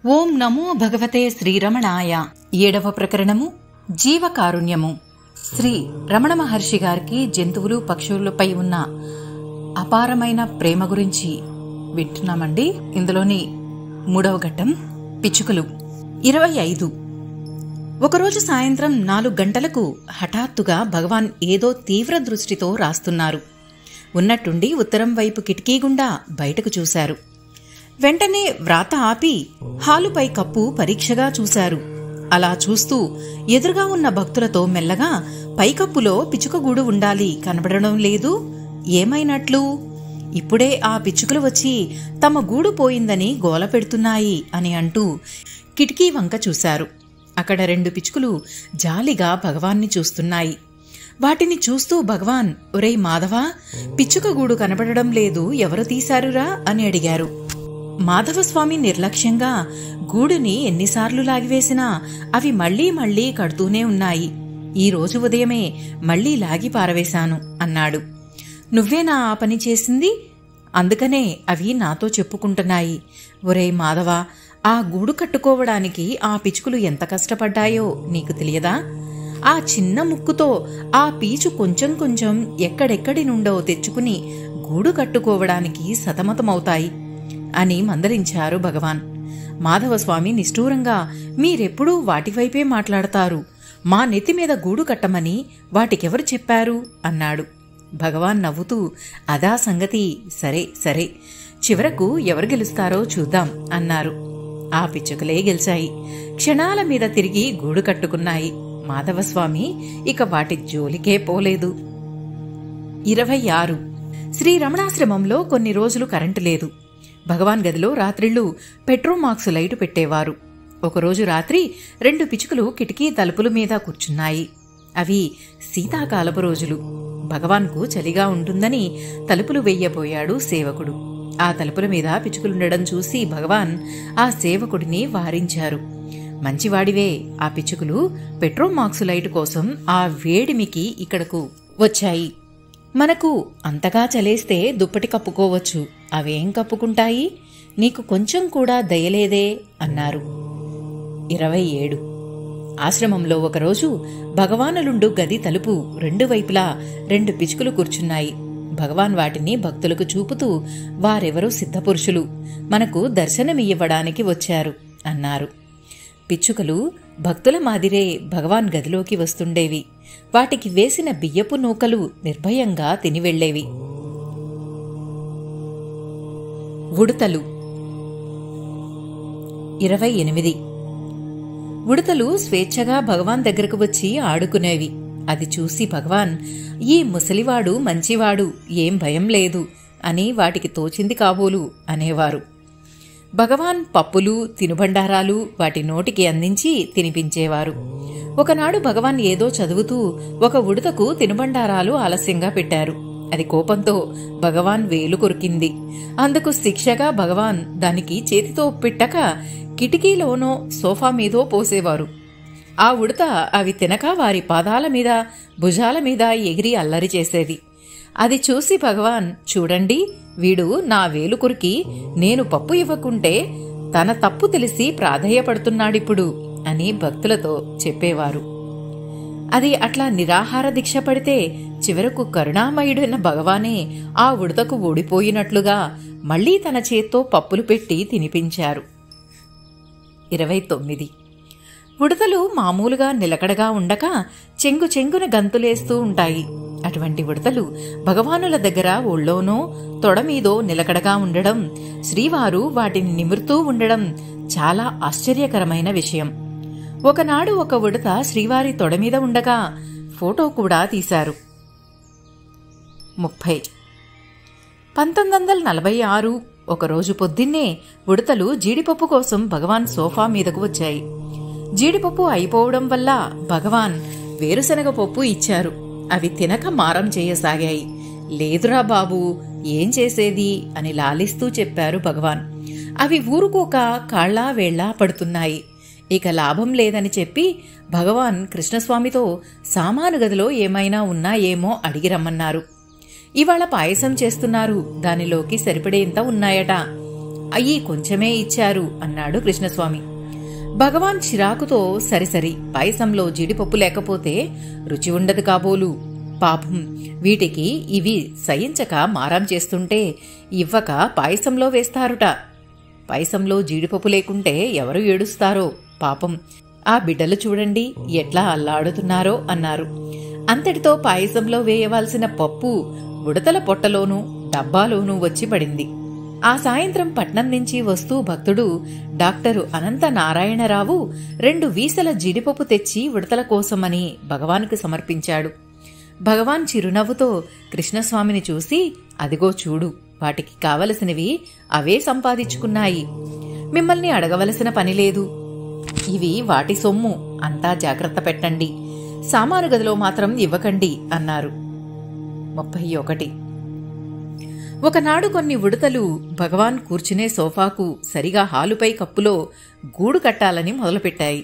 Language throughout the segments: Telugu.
ఓం నమో భగవతే శ్రీరమణాయ. 7వ ప్రకరణము జీవకారుణ్యము. శ్రీ రమణ మహర్షి గారికి జంతువులు పక్షులపై ఉన్న అపారమైన ప్రేమ గురించి వింటున్నామండి. ఇందులోని 3వ ఘట్టం పిచ్చుకలు. 25. ఒకరోజు సాయంత్రం 4 గంటలకు హఠాత్తుగా భగవాన్ ఏదో తీవ్ర దృష్టితో రాస్తున్నారు. ఉన్నట్టుండి ఉత్తరం వైపు కిటికీ గుండా బయటకు చూశారు. వెంటనే వ్రాత ఆపి హాలుపై కప్పు పరీక్షగా చూశారు. అలా చూస్తూ ఎదురుగా ఉన్న భక్తులతో మెల్లగా పైకప్పులో పిచ్చుకగూడు ఉండాలి, కనబడడం లేదు, ఏమైనట్లు? ఇప్పుడే ఆ పిచ్చుకలు వచ్చి తమ గూడు పోయిందని గోల పెడుతున్నాయి అని అంటూ కిటికీ వంక చూశారు. అక్కడ 2 పిచ్చుకలు జాలిగా భగవాన్ని చూస్తున్నాయి. వాటిని చూస్తూ భగవాన్, ఒరేయ్ మాధవా, పిచ్చుకగూడు కనబడడం లేదు, ఎవరు తీశారురా అని అడిగారు. మాధవస్వామి నిర్లక్ష్యంగా గూడుని ఎన్నిసార్లు లాగివేసినా అవి మళ్లీ మళ్లీ కడుతూనే ఉన్నాయి. ఈ రోజు ఉదయమే మళ్లీ లాగి పారవేశాను అన్నాడు. నువ్వేనా ఆ పని చేసింది? అందుకనే అవి నాతో చెప్పుకుంటున్నాయి. ఒరేయ్ మాధవా, ఆ గూడు కట్టుకోవడానికి ఆ పిచ్చుకలు ఎంత కష్టపడ్డాయో నీకు తెలియదా? ఆ చిన్న ముక్కుతో ఆ పీచు కొంచెం కొంచెం ఎక్కడెక్కడి నుండో తెచ్చుకుని గూడు కట్టుకోవడానికి సతమతమవుతాయి అని మందలించారు భగవాన్. మాధవస్వామి నిష్ఠూరంగా, మీరెప్పుడూ వాటివైపే మాట్లాడతారు, మా నెత్తిమీద గూడు కట్టమని వాటికెవరు చెప్పారు అన్నాడు. భగవాన్ నవ్వుతూ, అదా సంగతి, సరే సరే, చివరకు ఎవరు గెలుస్తారో చూద్దాం అన్నారు. ఆ పిచ్చుకలే గెలిచాయి. క్షణాల మీద తిరిగి గూడు కట్టుకున్నాయి. మాధవస్వామి ఇక వాటి జోలికే పోలేదు. 26. శ్రీ రమణాశ్రమంలో కొన్ని రోజులు కరెంటు లేదు. భగవాన్ గదిలో రాత్రిళ్లు పెట్రోమాక్స్ లైటు పెట్టేవారు. ఒకరోజు రాత్రి 2 పిచ్చుకలు కిటికీ తలుపుల మీద కూర్చున్నాయి. అవి శీతాకాలపు రోజులు. భగవాన్కు చలిగా ఉంటుందని తలుపులు వెయ్యబోయాడు సేవకుడు. ఆ తలుపుల మీద పిచ్చుకలుండడం చూసి భగవాన్ ఆ సేవకుడిని వారించారు. మంచివాడివే, ఆ పిచ్చుకలు పెట్రోమాక్స్ లైటు కోసం ఆ వేడిమికి ఇక్కడకు వచ్చాయి. మనకు అంతగా చలేస్తే దుప్పటి కప్పుకోవచ్చు, అవేం కప్పుకుంటాయి? నీకు కొంచెం కూడా దయలేదే అన్నారు. 27. ఆశ్రమంలో ఒకరోజు భగవానులుండు గది తలుపు 2 వైపులా 2 పిచ్చుకలు కూర్చున్నాయి. భగవాన్ వాటిని భక్తులకు చూపుతూ, వారెవరో సిద్ధపురుషులు, మనకు దర్శనమియ్యడానికి వచ్చారు అన్నారు. పిచ్చుకలు భక్తుల మాదిరే భగవాన్ గదిలోకి వస్తుండేవి. వాటికి వేసిన బియ్యపు నూకలు నిర్భయంగా తినివెళ్లేవి. ఉడతలు. 28. ఉడతలు స్వేచ్ఛగా భగవాన్ దగ్గరకు వచ్చి ఆడుకునేవి. అది చూసి భగవాన్, ఈ ముసలివాడు మంచివాడు, ఏం భయం లేదు అని వాటికి తోచింది కాబోలు అనేవారు. భగవాన్ పప్పులు, తినుబండారాలు వాటి నోటికి అందించి తినిపించేవారు. ఒకనాడు భగవాన్ ఏదో చదువుతూ ఒక ఉడతకు తినుబండారాలు ఆలస్యంగా పెట్టారు. అది కోపంతో భగవాన్ వేలు కొరికింది. అందుకు శిక్షగా భగవాన్ దానికి చేతితో పెట్టక కిటికీలోనో సోఫా మీదో పోసేవారు. ఆ ఉడత అవి తినక వారి పాదాల మీద, భుజాల మీద ఎగిరి అల్లరి చేసేది. అది చూసి భగవాన్, చూడండి, వీడు నా వేలు కొరికి నేను పప్పు ఇవ్వకుంటే తన తప్పు తెలిసి ప్రాధేయపడుతున్నాడిప్పుడు అని భక్తులతో చెప్పేవారు. అది అట్లా నిరాహార దీక్ష పడితే చివరకు కరుణామయుడైన భగవానే ఆ ఉడతకు ఓడిపోయినట్లుగా మళ్లీ తన చేత్తో పప్పులు పెట్టి తినిపించారు. 29. ఉడతలు మామూలుగా నిలకడగా ఉండక చెంగు చెంగున గంతులేస్తూ ఉంటాయి. అటువంటి ఉడతలు భగవానుల దగ్గర ఒళ్ళోనో తొడమీదో నిలకడగా ఉండడం, శ్రీవారు వాటిని నిమురుతూ ఉండడం చాలా ఆశ్చర్యకరమైన విషయం. ఒకనాడు ఒక ఉడత శ్రీవారి తొడమీద ఉండగా ఫోటో కూడా తీశారు. 30. 1946 ఒకరోజు పొద్దున్నే ఉడతలు జీడిపప్పు కోసం భగవాన్ సోఫా మీదకు వచ్చాయి. జీడిపప్పు అయిపోవడం వల్ల భగవాన్ వేరుశనగ పప్పు ఇచ్చారు. అవి తినక మారం చేయసాగాయి. లేదురా బాబూ, ఏం చేసేది అని లాలిస్తూ చెప్పారు భగవాన్. అవి ఊరుకోక కాళ్లా వేళ్లా పడుతున్నాయి. ఇక లాభం లేదని చెప్పి భగవాన్ కృష్ణస్వామితో సామాను గదిలో ఏమైనా ఉన్నాయేమో అడిగి రమ్మన్నారు. ఇవాళ పాయసం చేస్తున్నారు, దానిలోకి సరిపడేంత ఉన్నాయట. అయ్యి కొంచెమే ఇచ్చారు అన్నాడు కృష్ణస్వామి. భగవాన్ చిరాకుతో సరిసరి పాయసంలో జీడిపప్పు లేకపోతే రుచి ఉండదు కాబోలు. పాపం వీటికి ఇవి సయించక మారాం చేస్తుంటే ఇవ్వక పాయసంలో వేస్తారుట. పాయసంలో జీడిపప్పు లేకుంటే ఎవరు ఏడుస్తారో పాపం. ఆ బిడ్డలు చూడండి ఎట్లా అల్లాడుతున్నారో అన్నారు. అంతటితో పాయసంలో వేయవలసిన పప్పు ఉడతల పొట్టలోనూ డబ్బాలోనూ వచ్చి పడింది. ఆ సాయంత్రం పట్నం నుంచి వస్తూ భక్తుడు డాక్టరు అనంత నారాయణరావు 2 వీసల జీడిపప్పు తెచ్చి ఉడతల కోసమని భగవానుకు సమర్పించాడు. భగవాన్ చిరునవ్వుతో కృష్ణస్వామిని చూసి, అదిగో చూడు, వాటికి కావలసినవి అవే సంపాదించుకున్నాయి. మిమ్మల్ని అడగవలసిన పనిలేదు. ఇవి వాటి సొమ్ము, అంతా జాగ్రత్త పెట్టండి. సామాను గదిలో మాత్రం ఇవ్వకండి అన్నారు. 31. ఒకనాడు కొన్ని ఉడతలు భగవాన్ కూర్చునే సోఫాకు సరిగా హాలుపై కప్పులో గూడు కట్టాలని మొదలుపెట్టాయి.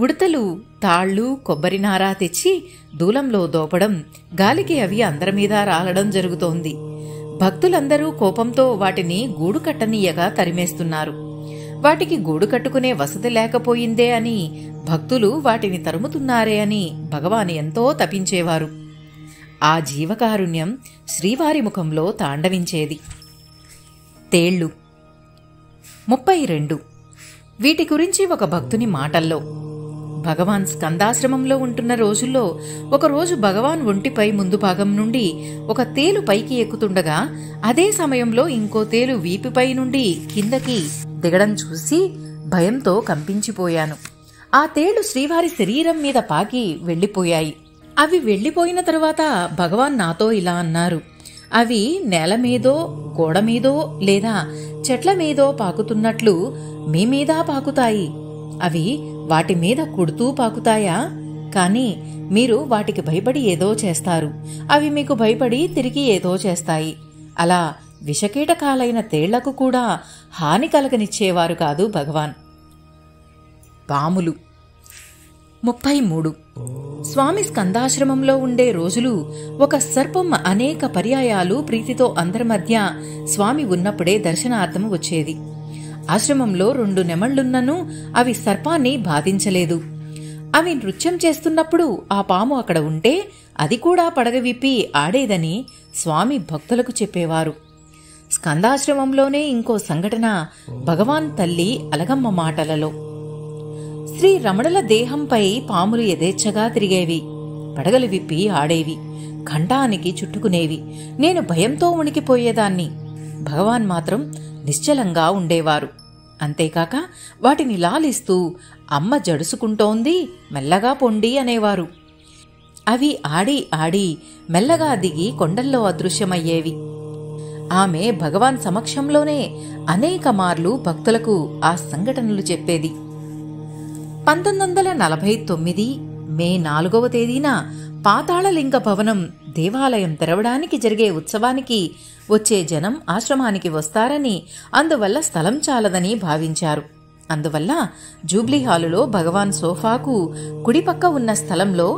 ఉడతలు తాళ్లు కొబ్బరినారా తెచ్చి దూలంలో దోపడం, గాలికి అవి అందరిమీద రాలడం జరుగుతోంది. భక్తులందరూ కోపంతో వాటిని గూడు కట్టనీయగా తరిమేస్తున్నారు. వాటికి గూడు కట్టుకునే వసతి లేకపోయిందే అని, భక్తులు వాటిని తరుముతున్నారే అని భగవాన్ ఎంతో తపించేవారు. ఆ జీవకారుణ్యం శ్రీవారి ముఖంలో తాండవించేది. తేళ్లు. 32. వీటి గురించి ఒక భక్తుని మాటల్లో. భగవాన్ స్కందాశ్రమంలో ఉంటున్న రోజుల్లో ఒకరోజు భగవాన్ ఒంటిపై ముందు భాగం నుండి ఒక తేలు పైకి ఎక్కుతుండగా అదే సమయంలో ఇంకో తేలు వీపుపై నుండి కిందకి దిగడం చూసి భయంతో కంపించిపోయాను. ఆ తేళ్లు శ్రీవారి శరీరం మీద పాకి వెళ్లిపోయాయి. అవి వెళ్లిపోయిన తరువాత భగవాన్ నాతో ఇలా అన్నారు, అవి నేల మీదో గోడ మీదో లేదా చెట్ల మీదో పాకుతున్నట్లు మీ మీద పాకుతాయి. అవి వాటి మీద కుడుతూ పాకుతాయా? కాని మీరు వాటికి భయపడి ఏదో చేస్తారు, అవి మీకు భయపడి తిరిగి ఏదో చేస్తాయి. అలా విషకీటకాలైన తేళ్లకు కూడా హాని కలగనిచ్చేవారు కాదు భగవాన్. పాములు. 33. స్వామి స్కందాశ్రమంలో ఉండే రోజులు ఒక సర్పం అనేక పర్యాయాలు ప్రీతితో అందరి మధ్య స్వామి ఉన్నప్పుడే దర్శనార్థం వచ్చేది. ఆశ్రమంలో 2 నెమళ్లున్నను అవి సర్పాన్ని బాధించలేదు. అవి నృత్యం చేస్తున్నప్పుడు ఆ పాము అక్కడ ఉంటే అది కూడా పడగ విప్పి ఆడేదని స్వామి భక్తులకు చెప్పేవారు. స్కందాశ్రమంలోనే ఇంకో సంఘటన భగవాన్ తల్లి అలగమ్మ మాటలలో. శ్రీ రమణుల దేహంపై పాములు యథేచ్ఛగా తిరిగేవి, పడగలు విప్పి ఆడేవి, కంఠానికి చుట్టుకునేవి. నేను భయంతో ఉణికిపోయేదాన్ని. భగవాన్ మాత్రం నిశ్చలంగా ఉండేవారు. అంతేకాక వాటిని లాలిస్తూ అమ్మ జడుసుకుంటోంది, మెల్లగా పొండి అనేవారు. అవి ఆడి ఆడి మెల్లగా దిగి కొండల్లో అదృశ్యమయ్యేవి. ఆమె భగవాన్ సమక్షంలోనే అనేక మార్లు భక్తులకు ఆ సంఘటనలు చెప్పేది. 1949 మే 4వ తేదీన పాతాళలింగ భవనం దేవాలయం తెరవడానికి జరిగే ఉత్సవానికి వచ్చే జనం ఆశ్రమానికి వస్తారని, అందువల్ల స్థలం చాలదని భావించారు. అందువల్ల జూబ్లీ హాలులో భగవాన్ సోఫాకు కుడిపక్క ఉన్న స్థలంలో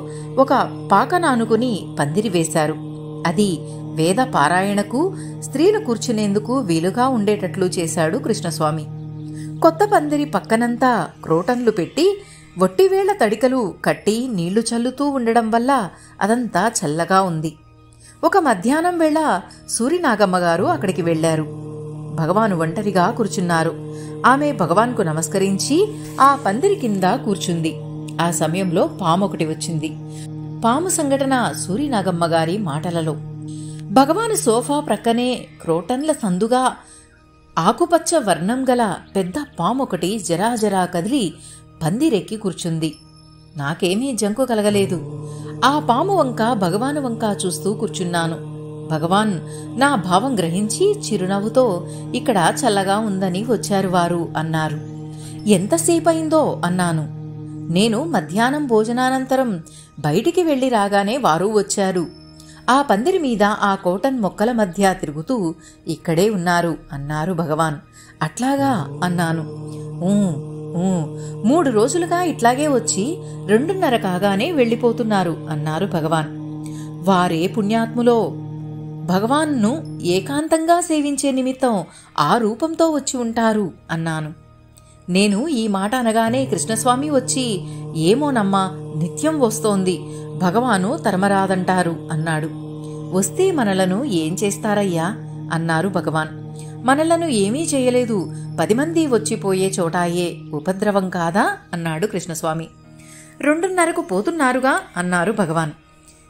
ఒక పాకనానుకుని పందిరి వేశారు. అది వేద పారాయణకు, స్త్రీలు కూర్చునేందుకు వీలుగా ఉండేటట్లు చేశాడు కృష్ణస్వామి. కొత్త పందిరి పక్కనంతా క్రోటన్లు పెట్టి వట్టివేళ్ల తడికలు కట్టి నీళ్లు చల్లుతూ ఉండడం వల్ల అదంతా చల్లగా ఉంది. ఒక మధ్యాహ్నం వేళ సూరినాగమ్మగారు అక్కడికి వెళ్లారు. భగవాను ఒంటరిగా కూర్చున్నారు. ఆమె భగవాన్కు నమస్కరించి ఆ పందిరి కింద కూర్చుంది. ఆ సమయంలో పామొకటి వచ్చింది. పాము సంఘటన సూరినాగమ్మగారి మాటలలో. భగవాను సోఫా ప్రక్కనే క్రోటన్ల సందుగా ఆకుపచ్చ వర్ణం గల పెద్ద పామొకటి జరాజరా కదిలి పందిరెక్కి కూర్చుంది. నాకేమీ జంకు కలగలేదు. ఆ పాము వంక భగవాను వంక చూస్తూ కూర్చున్నాను. భగవాన్ నా భావం గ్రహించి చిరునవ్వుతో ఇక్కడ చల్లగా ఉందని వచ్చారు వారు అన్నారు. ఎంతసేపయిందో అన్నాను. నేను మధ్యాహ్నం భోజనానంతరం బయటికి వెళ్లి రాగానే వారు వచ్చారు. ఆ పందిరి మీద ఆ కోటన్ మొక్కల మధ్య తిరుగుతూ ఇక్కడే ఉన్నారు అన్నారు భగవాన్. అట్లాగా అన్నాను. 3 రోజులుగా ఇట్లాగే వచ్చి 2:30 కాగానే వెళ్లిపోతున్నారు అన్నారు భగవాన్. వారే పుణ్యాత్ములో. భగవాన్ను ఏకాంతంగా సేవించే నిమిత్తం ఆ రూపంతో వచ్చి ఉంటారు అన్నాను. నేను ఈ మాట అనగానే కృష్ణస్వామి వచ్చి, ఏమోనమ్మా, నిత్యం వస్తోంది, భగవాను తరమరాదంటారు అన్నాడు. వస్తే మనలను ఏం చేస్తారయ్యా అన్నారు భగవాన్. మనలను ఏమీ చేయలేదు, 10 మంది వచ్చిపోయే చోటాయే, ఉపద్రవం కాదా అన్నాడు కృష్ణస్వామి. 2:30కు పోతున్నారుగా అన్నారు భగవాన్.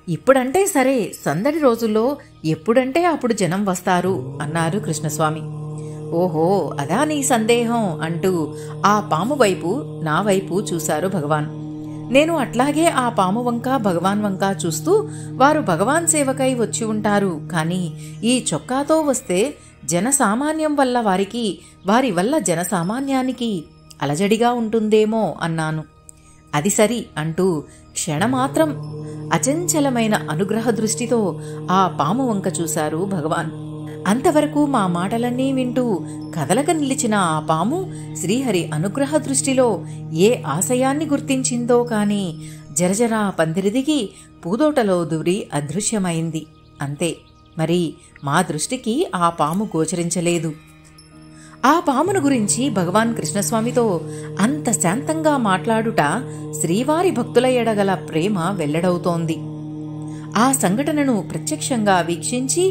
ఇప్పుడంటే సరే, సందడి రోజుల్లో ఎప్పుడంటే అప్పుడు జనం వస్తారు అన్నారు కృష్ణస్వామి. ఓహో, అదా నీ సందేహం అంటూ ఆ పాము వైపు, నా వైపు చూశారు భగవాన్. నేను అట్లాగే ఆ పాము వంక, భగవాన్ వంక చూస్తూ, వారు భగవాన్ సేవకై వచ్చి ఉంటారు, కానీ ఈ చొక్కాతో వస్తే జనసామాన్యం వల్ల వారికి, వారి వల్ల జనసామాన్యానికి అలజడిగా ఉంటుందేమో అన్నాను. అది సరి అంటూ క్షణమాత్రం అచంచలమైన అనుగ్రహ దృష్టితో ఆ పాము వంక చూశారు భగవాన్. అంతవరకు మా మాటలన్నీ వింటూ కదలక నిలిచిన ఆ పాము శ్రీహరి అనుగ్రహ దృష్టిలో ఏ ఆశయాన్ని గుర్తించిందో కాని జరజరా పందిరిదిగి పూదోటలో దూరి అదృశ్యమైంది. అంతే, మరి మా దృష్టికి ఆ పాము గోచరించలేదు. ఆ పామును గురించి భగవాన్ కృష్ణస్వామితో అంత శాంతంగా మాట్లాడుట శ్రీవారి భక్తుల ఎడగల ప్రేమ వెల్లడవుతోంది. ఆ సంఘటనను ప్రత్యక్షంగా వీక్షించి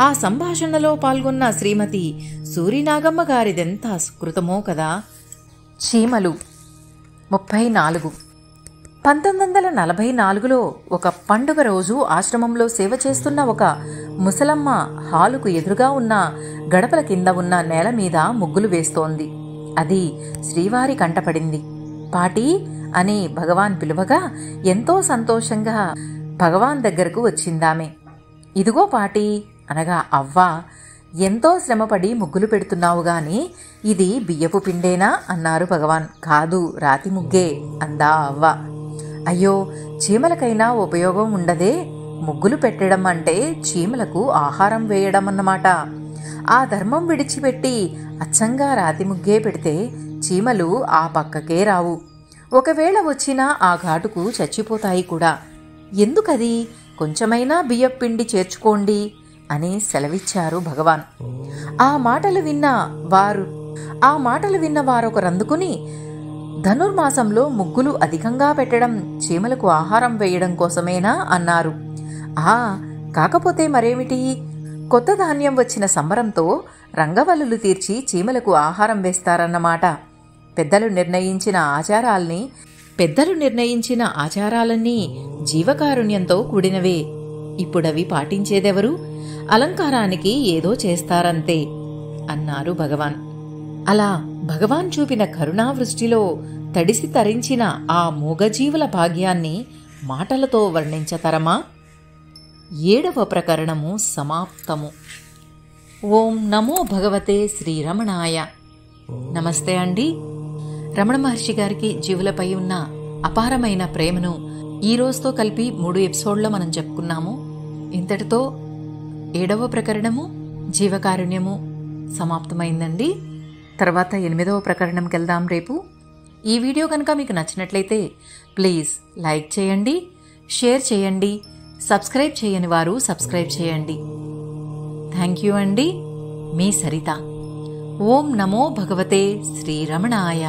ఆ సంభాషణలో పాల్గొన్న శ్రీమతి సూరినాగమ్మ గారిదెంత సుకృతమో కదా. చీమలు 34. 1944లో ఒక పండుగ రోజు ఆశ్రమంలో సేవ చేస్తున్న ఒక ముసలమ్మ హాలుకు ఎదురుగా ఉన్న గడపల కింద ఉన్న నేల మీద ముగ్గులు వేస్తోంది. అది శ్రీవారి కంటపడింది. పాటీ అని భగవాన్ పిలువగా ఎంతో సంతోషంగా భగవాన్ దగ్గరకు వచ్చిందామె. ఇదిగో పాటీ అనగా, అవ్వా, ఎంతో శ్రమపడి ముగ్గులు పెడుతున్నావు గాని ఇది బియ్యపు పిండేనా అన్నారు భగవాన్. కాదు, రాతి ముగ్గే అందా అవ్వ. అయ్యో, చీమలకైనా ఉపయోగం ఉండదే, ముగ్గులు పెట్టడం అంటే చీమలకు ఆహారం వేయడం అన్నమాట. ఆ ధర్మం విడిచిపెట్టి అచ్చంగా రాతి ముగ్గే పెడితే చీమలు ఆ పక్కకే రావు, ఒకవేళ వచ్చినా ఆ ఘాటుకు చచ్చిపోతాయి కూడా. ఎందుకది, కొంచెమైనా బియ్యపు పిండి చేర్చుకోండి అని సెలవిచ్చారు భగవాన్. ఆ మాటలు విన్న వారొకరందుకుని, ధనుర్మాసంలో ముగ్గులు అధికంగా పెట్టడం చీమలకు ఆహారం వేయడం కోసమేనా అన్నారు. కాకపోతే మరేమిటి, కొత్త ధాన్యం వచ్చిన సంబరంతో రంగవల్లులు తీర్చి చీమలకు ఆహారం వేస్తారన్నమాట. పెద్దలు నిర్ణయించిన ఆచారాలన్నీ జీవకారుణ్యంతో కూడినవే. ఇప్పుడవి పాటించేదెవరు, అలంకారానికి ఏదో చేస్తారంతే అన్నారు భగవాన్. అలా భగవాన్ చూపిన కరుణావృష్టిలో తడిసి తరించిన ఆ మూగజీవుల భాగ్యాన్ని మాటలతో వర్ణించతరమా? 7వ ప్రకరణము సమాప్తము. ఓం నమో భగవతే శ్రీరమణాయ. నమస్తే అండి. రమణ మహర్షి గారికి జీవులపై ఉన్న అపారమైన ప్రేమను ఈ రోజుతో కలిపి 3 ఎపిసోడ్లో మనం చెప్పుకున్నాము. ఇంతటితో 7వ ప్రకరణము జీవకారుణ్యము సమాప్తమైందండి. తర్వాత 8వ ప్రకరణంకి వెళ్దాం రేపు. ఈ వీడియో కనుక మీకు నచ్చినట్లయితే ప్లీజ్ లైక్ చేయండి, షేర్ చేయండి, సబ్స్క్రైబ్ చేయని వారు సబ్స్క్రైబ్ చేయండి. థ్యాంక్ యూ అండి. మీ సరిత. ఓం నమో భగవతే శ్రీరమణాయ.